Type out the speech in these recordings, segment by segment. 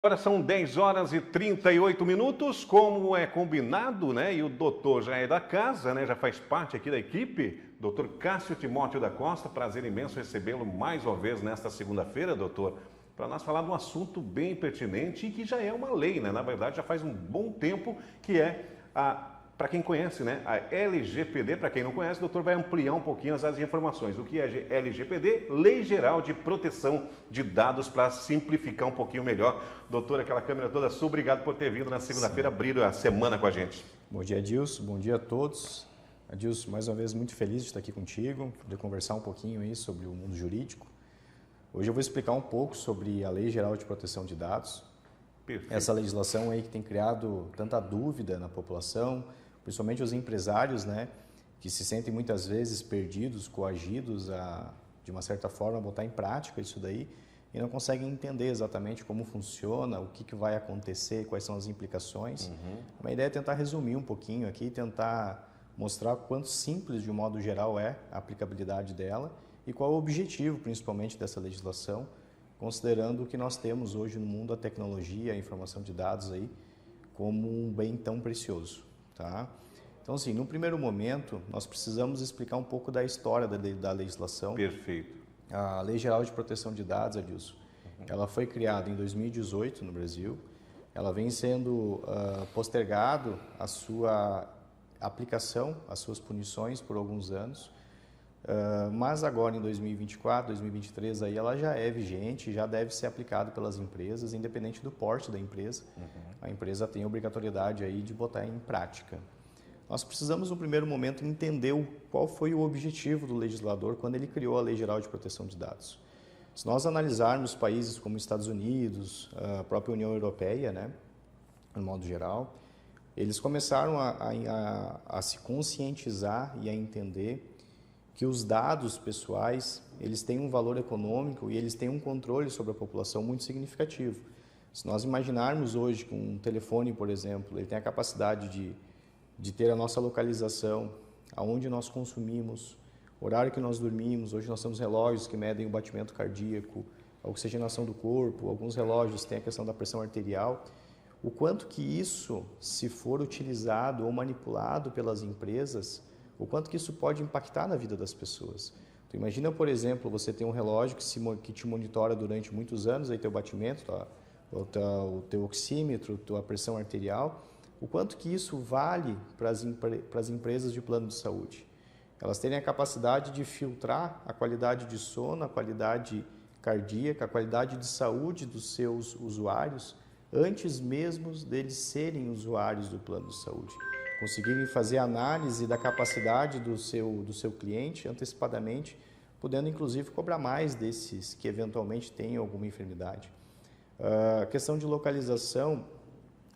Agora são 10 horas e 38 minutos, como é combinado, né? E o doutor já é da casa, né? Já faz parte aqui da equipe. Doutor Cássio Timóteo da Costa, prazer imenso recebê-lo mais uma vez nesta segunda-feira, doutor, para nós falar de um assunto bem pertinente e que já é uma lei, né? Na verdade, já faz um bom tempo que é para quem conhece, né, a LGPD. Para quem não conhece, o doutor vai ampliar um pouquinho as informações. O que é LGPD? Lei Geral de Proteção de Dados, para simplificar um pouquinho melhor. Doutor, aquela câmera toda sua, obrigado por ter vindo na segunda-feira abrir a semana com a gente. Bom dia, Adilson. Bom dia a todos. Adilson, mais uma vez muito feliz de estar aqui contigo, poder conversar um pouquinho aí sobre o mundo jurídico. Hoje eu vou explicar um pouco sobre a Lei Geral de Proteção de Dados. Perfeito. Essa legislação aí que tem criado tanta dúvida na população, principalmente os empresários, né, que se sentem muitas vezes perdidos, coagidos a, de uma certa forma, botar em prática isso daí e não conseguem entender exatamente como funciona, o que vai acontecer, quais são as implicações. A ideia é tentar resumir um pouquinho aqui, tentar mostrar quanto simples, de um modo geral, é a aplicabilidade dela e qual é o objetivo, principalmente, dessa legislação, considerando que nós temos hoje no mundo a tecnologia, a informação de dados aí, como um bem tão precioso. Tá? Então, assim, no primeiro momento, nós precisamos explicar um pouco da história da legislação. Perfeito. A Lei Geral de Proteção de Dados, Adilson, ela foi criada em 2018 no Brasil. Ela vem sendo postergado a sua aplicação, as suas punições por alguns anos. Mas agora, em 2024, 2023, aí ela já é vigente, já deve ser aplicada pelas empresas, independente do porte da empresa. A empresa tem a obrigatoriedade aí de botar em prática. Nós precisamos, no primeiro momento, entender qual foi o objetivo do legislador quando ele criou a Lei Geral de Proteção de Dados. Se nós analisarmos países como Estados Unidos, a própria União Europeia, né, no modo geral, eles começaram a se conscientizar e a entender que os dados pessoais, eles têm um valor econômico e eles têm um controle sobre a população muito significativo. Se nós imaginarmos hoje que um telefone, por exemplo, ele tem a capacidade de ter a nossa localização, aonde nós consumimos, horário que nós dormimos. Hoje nós temos relógios que medem o batimento cardíaco, a oxigenação do corpo, alguns relógios têm a questão da pressão arterial. O quanto que isso, se for utilizado ou manipulado pelas empresas, o quanto que isso pode impactar na vida das pessoas. Então, imagina, por exemplo, você tem um relógio que te monitora durante muitos anos, aí teu batimento, o teu oxímetro, tua pressão arterial, o quanto que isso vale para as empresas de plano de saúde. Elas terem a capacidade de filtrar a qualidade de sono, a qualidade cardíaca, a qualidade de saúde dos seus usuários, antes mesmo deles serem usuários do plano de saúde. Conseguirem fazer análise da capacidade do seu cliente antecipadamente, podendo inclusive cobrar mais desses que eventualmente tenham alguma enfermidade. A questão de localização,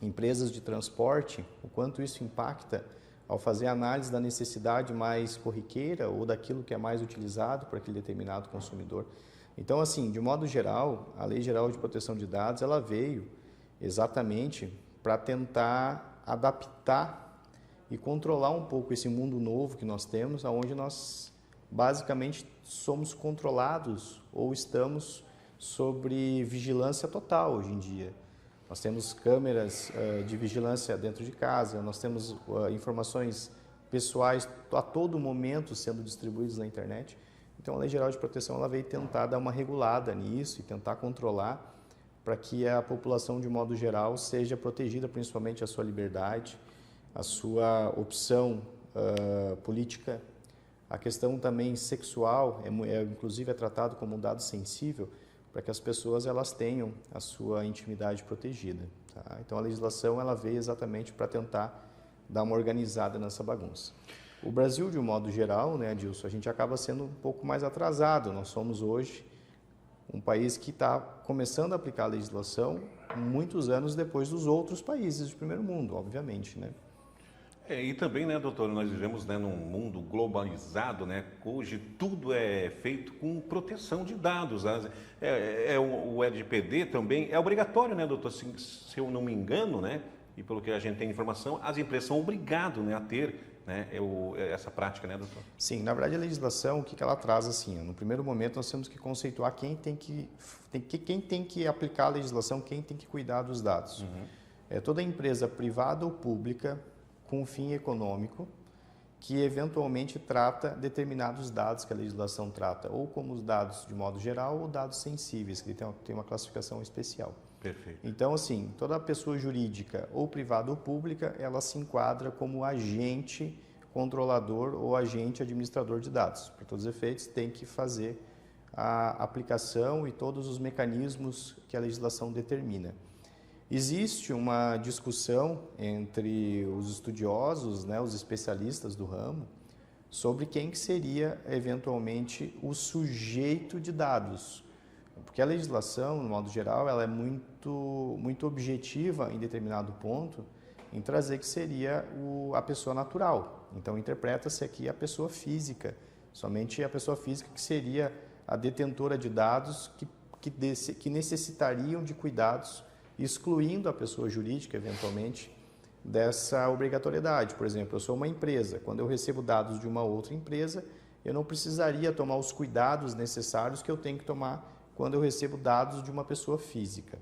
empresas de transporte, o quanto isso impacta ao fazer análise da necessidade mais corriqueira ou daquilo que é mais utilizado por aquele determinado consumidor. Então, assim, de modo geral, a Lei Geral de Proteção de Dados, ela veio exatamente para tentar adaptar e controlar um pouco esse mundo novo que nós temos, onde nós basicamente somos controlados ou estamos sobre vigilância total hoje em dia. Nós temos câmeras de vigilância dentro de casa, nós temos informações pessoais a todo momento sendo distribuídas na internet. Então, a Lei Geral de Proteção ela veio tentar dar uma regulada nisso e tentar controlar para que a população, de modo geral, seja protegida, principalmente a sua liberdade, a sua opção política. A questão também sexual, inclusive é tratado como um dado sensível, para que as pessoas elas tenham a sua intimidade protegida. Tá? Então, a legislação ela veio exatamente para tentar dar uma organizada nessa bagunça. O Brasil, de um modo geral, né, Adilson, a gente acaba sendo um pouco mais atrasado. Nós somos hoje um país que está começando a aplicar a legislação muitos anos depois dos outros países do primeiro mundo, obviamente, né? E também, né, doutor, nós vivemos, né, num mundo globalizado, né? Hoje tudo é feito com proteção de dados. Né? O LGPD também é obrigatório, né, doutor? Se eu não me engano, né, e pelo que a gente tem informação, as empresas são obrigadas, né, a ter né, essa prática, né, doutor? Sim, na verdade a legislação, o que ela traz assim? No primeiro momento nós temos que conceituar quem tem que aplicar a legislação, quem tem que cuidar dos dados. Toda empresa privada ou pública com fim econômico que eventualmente trata determinados dados que a legislação trata, ou como os dados de modo geral ou dados sensíveis, que tem uma classificação especial. Perfeito. Então, assim, toda pessoa jurídica, ou privada ou pública, ela se enquadra como agente controlador ou agente administrador de dados. Para todos os efeitos, tem que fazer a aplicação e todos os mecanismos que a legislação determina. Existe uma discussão entre os estudiosos, né, os especialistas do ramo, sobre quem que seria, eventualmente, o sujeito de dados. Porque a legislação, no modo geral, ela é muito objetiva em determinado ponto, em trazer que seria a pessoa natural. Então, interpreta-se aqui a pessoa física, somente a pessoa física que seria a detentora de dados que necessitariam de cuidados, excluindo a pessoa jurídica, eventualmente, dessa obrigatoriedade. Por exemplo, eu sou uma empresa, quando eu recebo dados de uma outra empresa, eu não precisaria tomar os cuidados necessários que eu tenho que tomar quando eu recebo dados de uma pessoa física.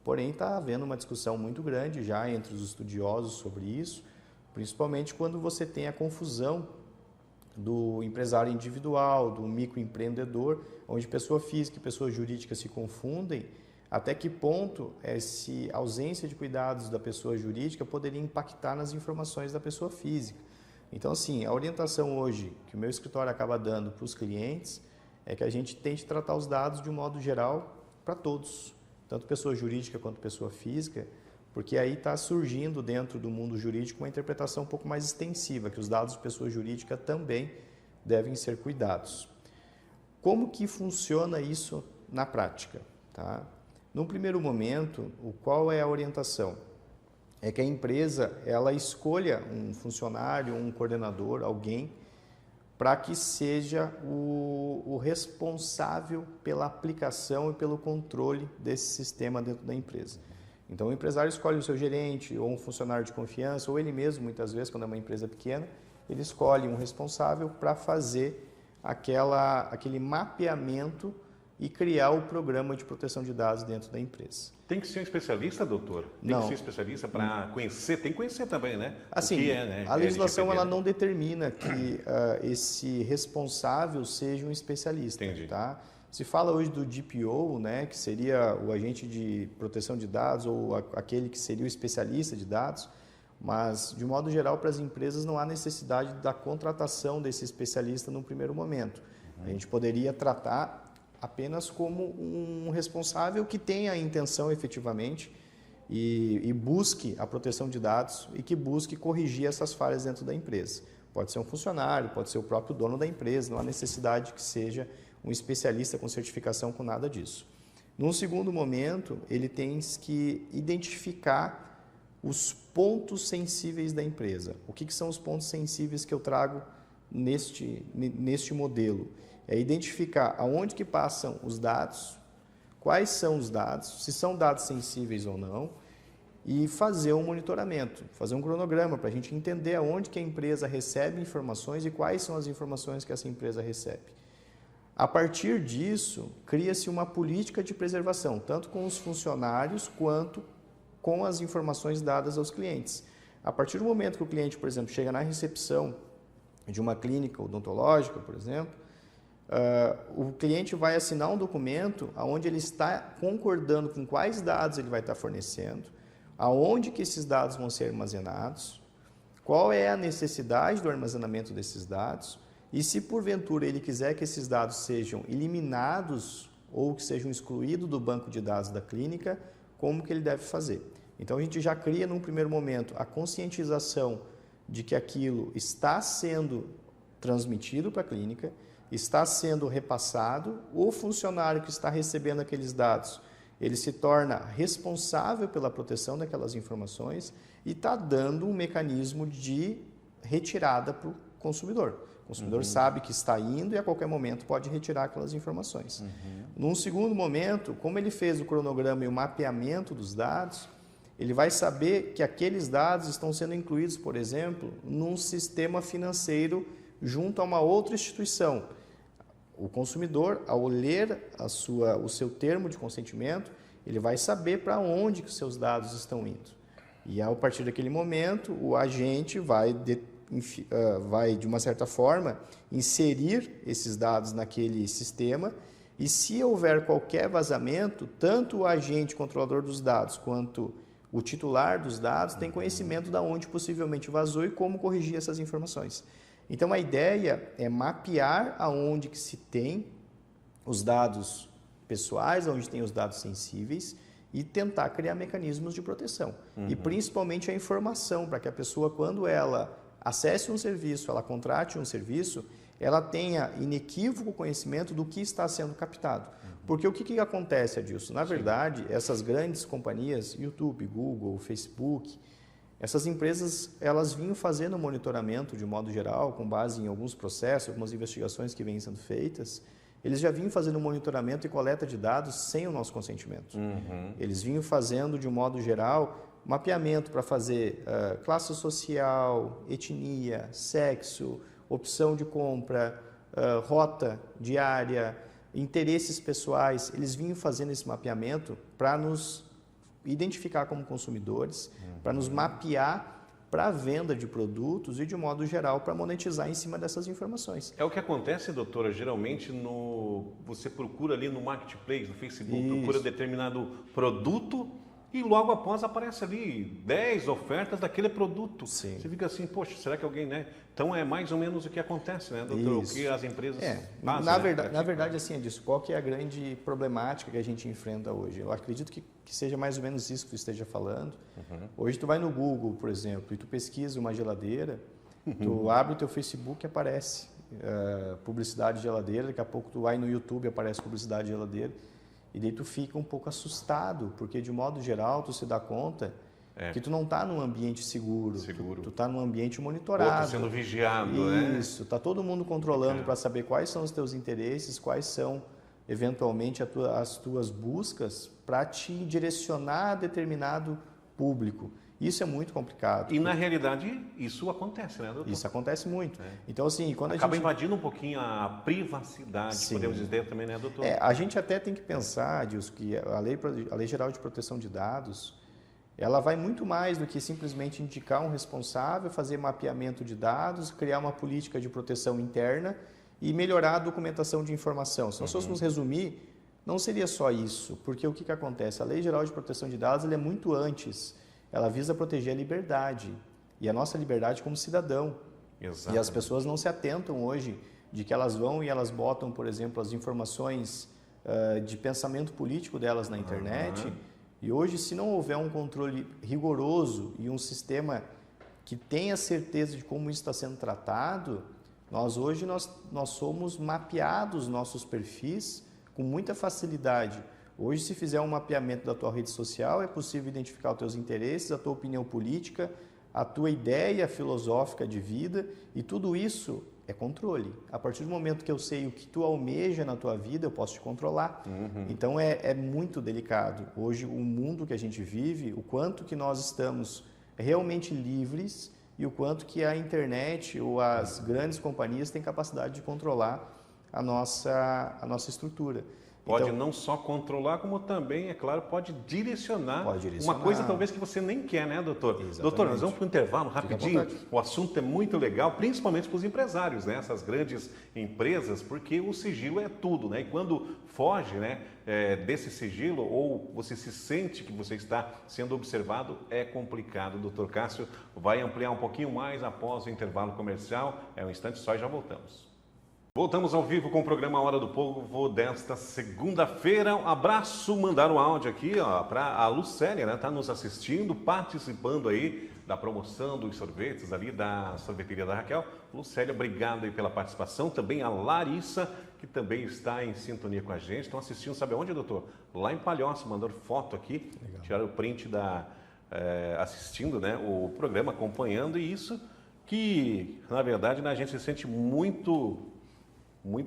Porém, está havendo uma discussão muito grande já entre os estudiosos sobre isso, principalmente quando você tem a confusão do empresário individual, do microempreendedor, onde pessoa física e pessoa jurídica se confundem. Até que ponto essa ausência de cuidados da pessoa jurídica poderia impactar nas informações da pessoa física? Então, assim, a orientação hoje que o meu escritório acaba dando para os clientes é que a gente tente tratar os dados de um modo geral para todos, tanto pessoa jurídica quanto pessoa física, porque aí está surgindo dentro do mundo jurídico uma interpretação um pouco mais extensiva, que os dados de pessoa jurídica também devem ser cuidados. Como que funciona isso na prática? Tá? No primeiro momento, qual é a orientação? É que a empresa ela escolha um funcionário, um coordenador, alguém, para que seja o responsável pela aplicação e pelo controle desse sistema dentro da empresa. Então, o empresário escolhe o seu gerente ou um funcionário de confiança, ou ele mesmo, muitas vezes, quando é uma empresa pequena, ele escolhe um responsável para fazer aquele mapeamento e criar o programa de proteção de dados dentro da empresa. Tem que ser um especialista, doutor? Tem que ser especialista para conhecer? Tem que conhecer também, né? Assim, o que é, né? A legislação ela não determina que esse responsável seja um especialista. Entendi. Tá? Se fala hoje do DPO, né, que seria o agente de proteção de dados ou aquele que seria o especialista de dados, mas, de modo geral, para as empresas não há necessidade da contratação desse especialista no primeiro momento. A gente poderia tratar apenas como um responsável que tenha a intenção efetivamente e busque a proteção de dados e que busque corrigir essas falhas dentro da empresa. Pode ser um funcionário, pode ser o próprio dono da empresa, não há necessidade que seja um especialista com certificação com nada disso. Num segundo momento, ele tem que identificar os pontos sensíveis da empresa. O que são os pontos sensíveis que eu trago neste modelo? É identificar aonde que passam os dados, quais são os dados, se são dados sensíveis ou não, e fazer um monitoramento, fazer um cronograma para a gente entender aonde que a empresa recebe informações e quais são as informações que essa empresa recebe. A partir disso, cria-se uma política de preservação, tanto com os funcionários quanto com as informações dadas aos clientes. A partir do momento que o cliente, por exemplo, chega na recepção de uma clínica odontológica, por exemplo, o cliente vai assinar um documento onde ele está concordando com quais dados ele vai estar fornecendo, aonde que esses dados vão ser armazenados, qual é a necessidade do armazenamento desses dados e se porventura ele quiser que esses dados sejam eliminados ou que sejam excluídos do banco de dados da clínica, como que ele deve fazer. Então a gente já cria num primeiro momento a conscientização de que aquilo está sendo transmitido para a clínica, está sendo repassado, o funcionário que está recebendo aqueles dados, ele se torna responsável pela proteção daquelas informações e está dando um mecanismo de retirada para o consumidor. O consumidor sabe que está indo e a qualquer momento pode retirar aquelas informações. Num segundo momento, como ele fez o cronograma e o mapeamento dos dados, ele vai saber que aqueles dados estão sendo incluídos, por exemplo, num sistema financeiro junto a uma outra instituição. O consumidor, ao ler o seu termo de consentimento, ele vai saber para onde que os seus dados estão indo. E a partir daquele momento, o agente vai, de uma certa forma, inserir esses dados naquele sistema e se houver qualquer vazamento, tanto o agente controlador dos dados quanto o titular dos dados tem conhecimento de onde possivelmente vazou e como corrigir essas informações. Então, a ideia é mapear aonde que se tem os dados pessoais, onde tem os dados sensíveis e tentar criar mecanismos de proteção. E principalmente a informação, para que a pessoa, quando ela acesse um serviço, ela contrate um serviço, ela tenha inequívoco conhecimento do que está sendo captado. Porque o que acontece, Adilson? Na verdade, essas grandes companhias, YouTube, Google, Facebook, essas empresas, elas vinham fazendo monitoramento de modo geral, com base em alguns processos, algumas investigações que vêm sendo feitas. Eles já vinham fazendo monitoramento e coleta de dados sem o nosso consentimento. Eles vinham fazendo, de um modo geral, mapeamento para fazer classe social, etnia, sexo, opção de compra, rota diária, interesses pessoais. Eles vinham fazendo esse mapeamento para nos identificar como consumidores, para nos mapear para a venda de produtos e, de modo geral, para monetizar em cima dessas informações. É o que acontece, doutora, geralmente você procura ali no Marketplace, no Facebook, procura determinado produto e logo após aparece ali 10 ofertas daquele produto. Sim. Você fica assim, poxa, será que alguém, né? Então é mais ou menos o que acontece, né, doutor? Isso. O que as empresas fazem. Na verdade, assim, é disso. Qual que é a grande problemática que a gente enfrenta hoje? Eu acredito que seja mais ou menos isso que tu esteja falando. Hoje tu vai no Google, por exemplo, e tu pesquisa uma geladeira, tu abre o teu Facebook e aparece publicidade de geladeira, daqui a pouco tu vai no YouTube e aparece publicidade de geladeira. E daí tu fica um pouco assustado, porque de modo geral tu se dá conta que tu não está num ambiente seguro. Tu está num ambiente monitorado. Sendo vigiado, né? Isso, está todo mundo controlando para saber quais são os teus interesses, quais são eventualmente as tuas buscas para te direcionar a determinado público. Isso é muito complicado. E na realidade isso acontece, né, doutor? Isso acontece muito. Então, assim, quando acaba invadindo um pouquinho a privacidade, Sim. podemos dizer também, né, doutor? A gente até tem que pensar, Dilson, que a Lei Geral de Proteção de Dados, ela vai muito mais do que simplesmente indicar um responsável, fazer mapeamento de dados, criar uma política de proteção interna e melhorar a documentação de informação. Se nós fôssemos resumir, não seria só isso, porque o que acontece? A Lei Geral de Proteção de Dados ela é muito antes. Ela visa proteger a liberdade e a nossa liberdade como cidadão. Exatamente. E as pessoas não se atentam hoje de que elas vão e elas botam, por exemplo, as informações de pensamento político delas na internet. E hoje, se não houver um controle rigoroso e um sistema que tenha certeza de como isso está sendo tratado, nós somos mapeados, nossos perfis, com muita facilidade. Hoje, se fizer um mapeamento da tua rede social, é possível identificar os teus interesses, a tua opinião política, a tua ideia filosófica de vida, e tudo isso é controle. A partir do momento que eu sei o que tu almeja na tua vida, eu posso te controlar. Então, é muito delicado. Hoje, o mundo que a gente vive, o quanto que nós estamos realmente livres e o quanto que a internet ou as grandes companhias têm capacidade de controlar a nossa estrutura. Pode não só controlar, como também, é claro, pode direcionar. Uma coisa talvez que você nem quer, né, doutor? Exatamente. Doutor, nós vamos para o intervalo rapidinho. O assunto é muito legal, principalmente para os empresários, né? Essas grandes empresas, porque o sigilo é tudo, né? E quando foge, né, desse sigilo, ou você se sente que você está sendo observado, é complicado. O doutor Cássio vai ampliar um pouquinho mais após o intervalo comercial. É um instante só e já voltamos. Voltamos ao vivo com o programa Hora do Povo desta segunda-feira. Um abraço, mandar um áudio aqui para a Lucélia, né? Está nos assistindo, participando aí da promoção dos sorvetes ali da sorveteria da Raquel. Lucélia, obrigado aí pela participação. Também a Larissa, que também está em sintonia com a gente. Estão assistindo, sabe onde, doutor? Lá em Palhoça, mandaram foto aqui, tiraram o print assistindo, né, o programa, acompanhando, e isso que, na verdade, né, a gente se sente muito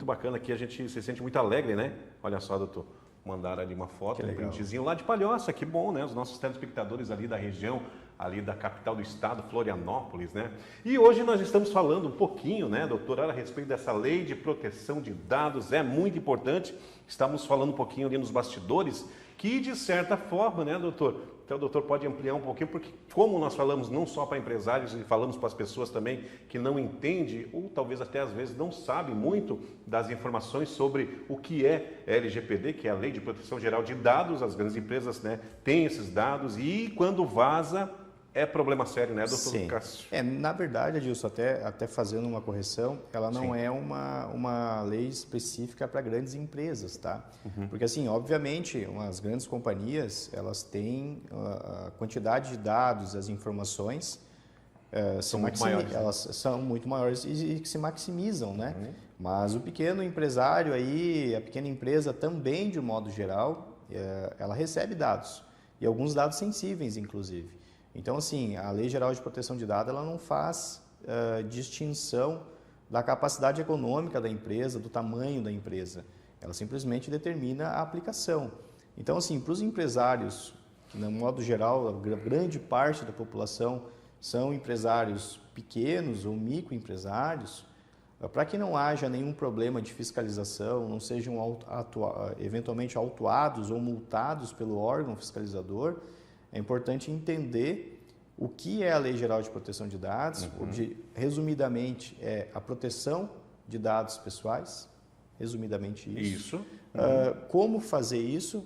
bacana aqui, a gente se sente muito alegre, né? Olha só, doutor, mandaram ali uma foto, um legal. printzinho lá de Palhoça, que bom, né? Os nossos telespectadores ali da região, ali da capital do estado, Florianópolis, né? E hoje nós estamos falando um pouquinho, né, doutor, a respeito dessa lei de proteção de dados, é muito importante. Estamos falando um pouquinho ali nos bastidores, que de certa forma, né, doutor? Então o doutor pode ampliar um pouquinho, porque como nós falamos não só para empresários, e falamos para as pessoas também que não entendem, ou talvez até às vezes não sabem muito das informações sobre o que é LGPD, que é a Lei de Proteção Geral de Dados. As grandes empresas, né, têm esses dados e quando vaza é problema sério, né, doutor Sim. Cássio? Na verdade, Adilson, até fazendo uma correção, ela não Sim. é uma lei específica para grandes empresas, tá? Porque, assim, obviamente, as grandes companhias, elas têm a quantidade de dados, as informações, São muito maiores, né? elas são muito maiores e que se maximizam, né? Mas o pequeno empresário aí, a pequena empresa também, de um modo geral, ela recebe dados, e alguns dados sensíveis, inclusive. Então, assim, a Lei Geral de Proteção de Dados, ela não faz distinção da capacidade econômica da empresa, do tamanho da empresa. Ela simplesmente determina a aplicação. Então, assim, para os empresários, que, no modo geral, a grande parte da população são empresários pequenos ou microempresários, para que não haja nenhum problema de fiscalização, não sejam eventualmente autuados ou multados pelo órgão fiscalizador, é importante entender o que é a Lei Geral de Proteção de Dados. Resumidamente, é a proteção de dados pessoais, resumidamente isso. Como fazer isso?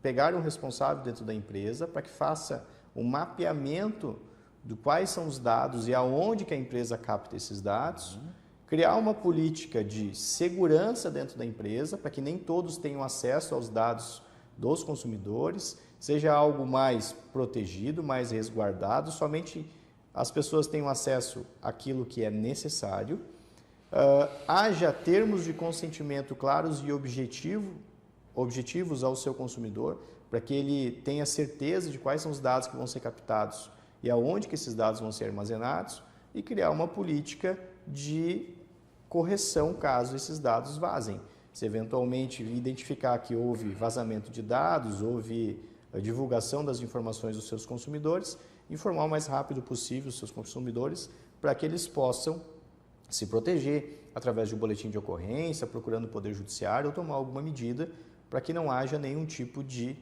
Pegar um responsável dentro da empresa para que faça um mapeamento de quais são os dados e aonde que a empresa capta esses dados, criar uma política de segurança dentro da empresa para que nem todos tenham acesso aos dados dos consumidores, seja algo mais protegido, mais resguardado, somente as pessoas tenham acesso àquilo que é necessário, haja termos de consentimento claros e objetivos ao seu consumidor, para que ele tenha certeza de quais são os dados que vão ser captados e aonde que esses dados vão ser armazenados, e criar uma política de correção caso esses dados vazem. Se eventualmente identificar que houve vazamento de dados, houve a divulgação das informações dos seus consumidores, informar o mais rápido possível os seus consumidores para que eles possam se proteger através de um boletim de ocorrência, procurando o Poder Judiciário ou tomar alguma medida para que não haja nenhum tipo de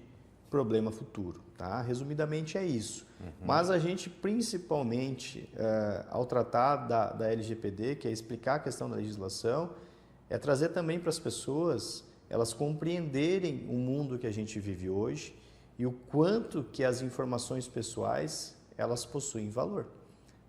problema futuro. Tá? Resumidamente é isso. Mas a gente, principalmente, ao tratar da LGPD, que é explicar a questão da legislação, é trazer também para as pessoas elas compreenderem o mundo que a gente vive hoje e o quanto que as informações pessoais elas possuem valor.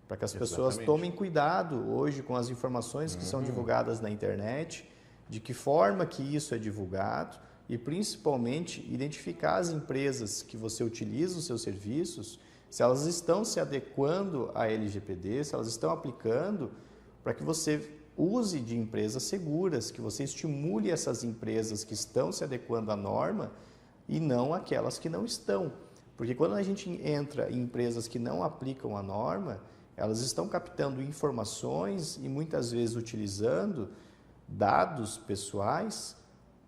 Para que as pessoas tomem cuidado hoje com as informações que são divulgadas na internet, de que forma que isso é divulgado e, principalmente, identificar as empresas que você utiliza os seus serviços, se elas estão se adequando à LGPD, se elas estão aplicando, para que você use de empresas seguras, que você estimule essas empresas que estão se adequando à norma e não aquelas que não estão. Porque quando a gente entra em empresas que não aplicam a norma, elas estão captando informações e muitas vezes utilizando dados pessoais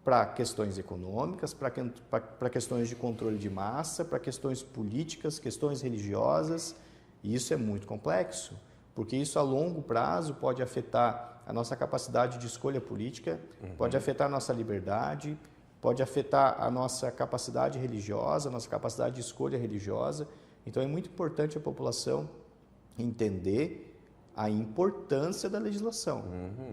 para questões econômicas, para questões de controle de massa, para questões políticas, questões religiosas. E isso é muito complexo, porque isso a longo prazo pode afetar a nossa capacidade de escolha política, pode afetar a nossa liberdade, pode afetar a nossa capacidade religiosa, a nossa capacidade de escolha religiosa. Então é muito importante a população entender a importância da legislação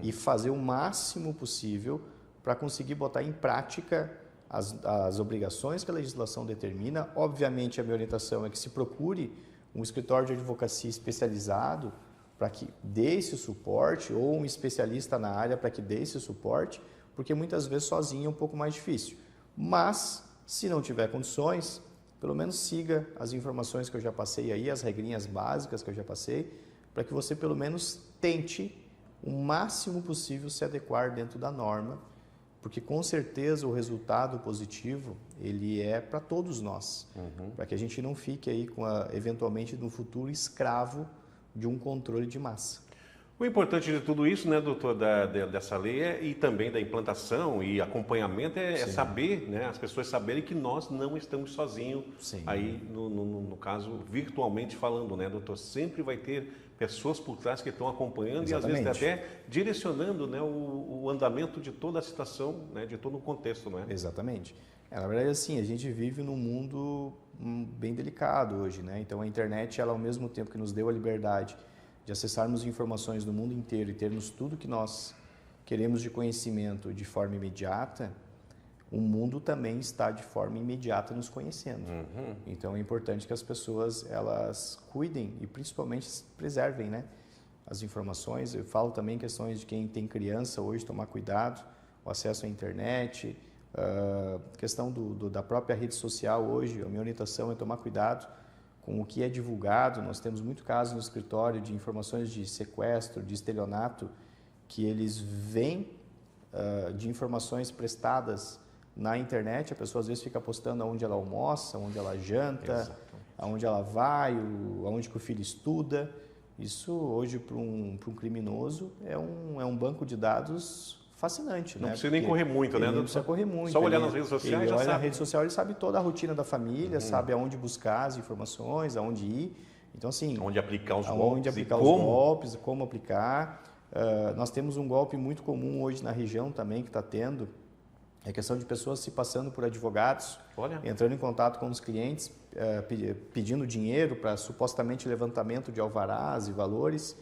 e fazer o máximo possível para conseguir botar em prática as obrigações que a legislação determina. Obviamente, a minha orientação é que se procure um escritório de advocacia especializado para que dê esse suporte, ou um especialista na área para que dê esse suporte, porque muitas vezes sozinho é um pouco mais difícil. Mas, se não tiver condições, pelo menos siga as informações que eu já passei aí, as regrinhas básicas que eu já passei, para que você pelo menos tente o máximo possível se adequar dentro da norma, porque com certeza o resultado positivo ele é para todos nós, para que a gente não fique aí eventualmente no futuro escravo de um controle de massa. O importante de tudo isso, né, doutor, dessa lei e também da implantação e acompanhamento é saber, né, as pessoas saberem que nós não estamos sozinhos aí, no caso, virtualmente falando, né, doutor? Sempre vai ter pessoas por trás que estão acompanhando. Exatamente. E às vezes até direcionando, né, o andamento de toda a situação, né, de todo o contexto, não é? Exatamente. Na verdade, assim, a gente vive num mundo bem delicado hoje, né? Então a internet, ela ao mesmo tempo que nos deu a liberdade de acessarmos informações do mundo inteiro e termos tudo que nós queremos de conhecimento de forma imediata, o mundo também está de forma imediata nos conhecendo. Então é importante que as pessoas elas cuidem e principalmente preservem, né, as informações. Eu falo também questões de quem tem criança hoje, tomar cuidado, o acesso à internet, questão da própria rede social hoje. A minha orientação é tomar cuidado com o que é divulgado. Nós temos muito caso no escritório de informações de sequestro, de estelionato, que eles vêm de informações prestadas na internet. A pessoa às vezes fica postando aonde ela almoça, onde ela janta, aonde ela vai, aonde que o filho estuda. Isso hoje para um criminoso é um banco de dados fascinante. Não precisa nem correr muito, né? Não precisa correr muito. Só olhar nas redes sociais ele já olha sabe. Na rede social, ele sabe toda a rotina da família, sabe aonde buscar as informações, aonde ir. Então, assim... Onde aplicar os golpes, como aplicar. Nós temos um golpe muito comum hoje na região também, que está tendo, é a questão de pessoas se passando por advogados, entrando em contato com os clientes, pedindo dinheiro para supostamente levantamento de alvarás e valores.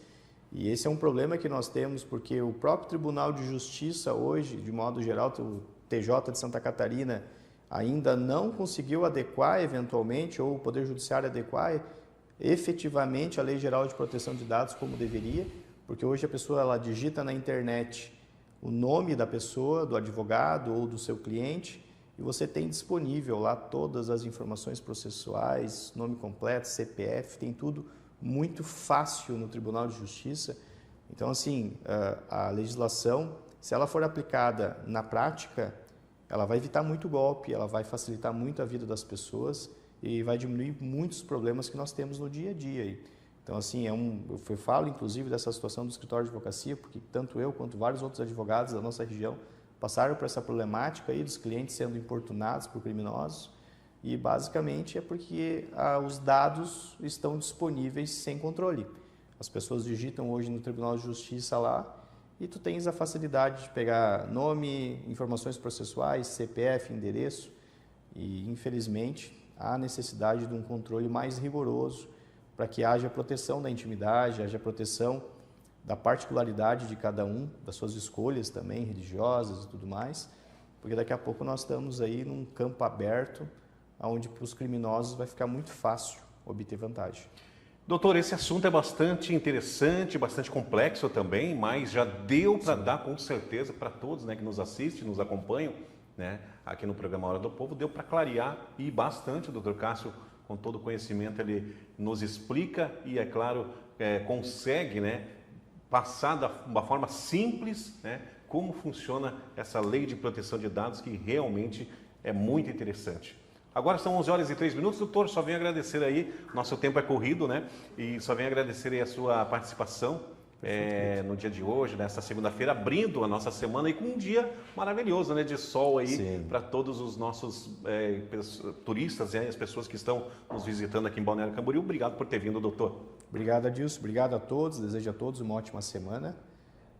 E esse é um problema que nós temos, porque o próprio Tribunal de Justiça hoje, de modo geral, o TJ de Santa Catarina, ainda não conseguiu adequar eventualmente, ou o Poder Judiciário adequar efetivamente a Lei Geral de Proteção de Dados como deveria, porque hoje a pessoa ela digita na internet o nome da pessoa, do advogado ou do seu cliente, e você tem disponível lá todas as informações processuais, nome completo, CPF, tem tudo muito fácil no Tribunal de Justiça. Então, assim, a legislação, se ela for aplicada na prática, ela vai evitar muito golpe, ela vai facilitar muito a vida das pessoas e vai diminuir muitos problemas que nós temos no dia a dia. Então, assim, eu falo, inclusive, dessa situação do escritório de advocacia, porque tanto eu quanto vários outros advogados da nossa região passaram por essa problemática aí dos clientes sendo importunados por criminosos. E basicamente é porque os dados estão disponíveis sem controle. As pessoas digitam hoje no Tribunal de Justiça lá e tu tens a facilidade de pegar nome, informações processuais, CPF, endereço. E infelizmente há necessidade de um controle mais rigoroso para que haja proteção da intimidade, haja proteção da particularidade de cada um, das suas escolhas também religiosas e tudo mais. Porque daqui a pouco nós estamos aí num campo aberto, onde para os criminosos vai ficar muito fácil obter vantagem. Doutor, esse assunto é bastante interessante, bastante complexo também, mas já deu para dar com certeza para todos, né, que nos assistem, nos acompanham, né, aqui no programa Hora do Povo, deu para clarear e bastante. O doutor Cássio, com todo o conhecimento, ele nos explica e, é claro, consegue, né, passar de uma forma simples, né, como funciona essa lei de proteção de dados, que realmente é muito interessante. Agora são 11h03, doutor, só venho agradecer aí, nosso tempo é corrido, né? E só venho agradecer aí a sua participação no dia de hoje, nesta segunda-feira, abrindo a nossa semana e com um dia maravilhoso, né? De sol aí para todos os nossos turistas, né? As pessoas que estão nos visitando aqui em Balneário Camboriú. Obrigado por ter vindo, doutor. Obrigado, Adilson. Obrigado a todos. Desejo a todos uma ótima semana.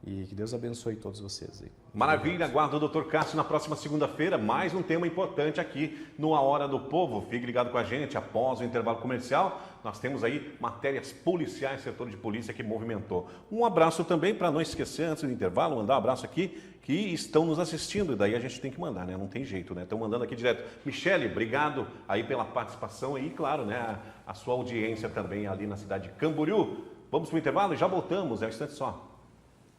E que Deus abençoe todos vocês aí. Maravilha, aguardo o doutor Cássio na próxima segunda-feira, mais um tema importante aqui no A Hora do Povo. Fique ligado com a gente, após o intervalo comercial, nós temos aí matérias policiais, setor de polícia que movimentou. Um abraço também, para não esquecer, antes do intervalo, mandar um abraço aqui, que estão nos assistindo, e daí a gente tem que mandar, né? Não tem jeito, né? Estão mandando aqui direto. Michele, obrigado aí pela participação e, claro, né, a sua audiência também ali na cidade de Camboriú. Vamos para o intervalo e já voltamos, é um instante só.